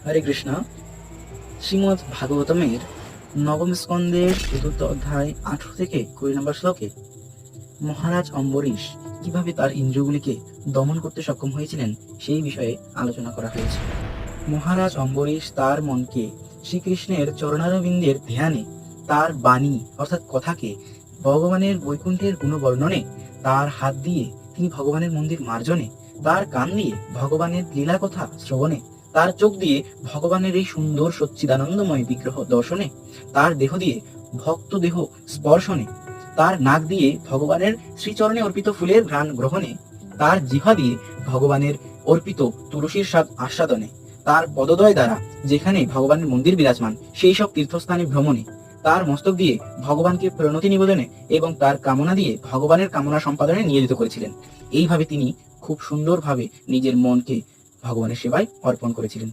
হরে কৃষ্ণ। শ্রীমদ্ ভাগবতমের নবম স্কন্ধের চতুর্থ অধ্যায় 18 থেকে 20 নম্বর শ্লোকে মহারাজ অম্বরীশ কিভাবে তার ইন্দ্রিয়গুলিকে দমন করতে সক্ষম হয়েছিলেন সেই বিষয়ে আলোচনা করা হয়েছে। মহারাজ অম্বরীশ তার মনকে শ্রীকৃষ্ণের চরণারবিন্দের ধ্যানে, তার বাণী অর্থাৎ কথাকে ভগবানের বৈকুণ্ঠের গুণবর্ণনে, তার হাত দিয়ে তিনি ভগবানের মন্দির মার্জনে, তার কান দিয়ে ভগবানের লীলা কথা শ্রবণে, তার চোখ দিয়ে ভগবানের এই সুন্দর সচ্চিদানন্দময় বিগ্রহ দর্শনে, তার দেহ দিয়ে ভক্ত দেহ স্পর্শনে, তার নাক দিয়ে ভগবানের শ্রীচরণে অর্পিত ফুলের ঘ্রাণ গ্রহণে, তার জিহ্বা দিয়ে ভগবানের অর্পিত তুলসীর স্বাদ আস্বাদনে, তার পদদ্বয় দ্বারা যেখানে ভগবানের মন্দির বিরাজমান সেই সব তীর্থস্থানে ভ্রমণে, তার মস্তক দিয়ে ভগবানকে প্রণতি নিবেদনে এবং তার কামনা দিয়ে ভগবানের কামনা সম্পাদনে নিয়োজিত করেছিলেন। এইভাবে তিনি খুব সুন্দরভাবে নিজের মনকে ভগবানের সেবায় অর্পণ করেছিলেন।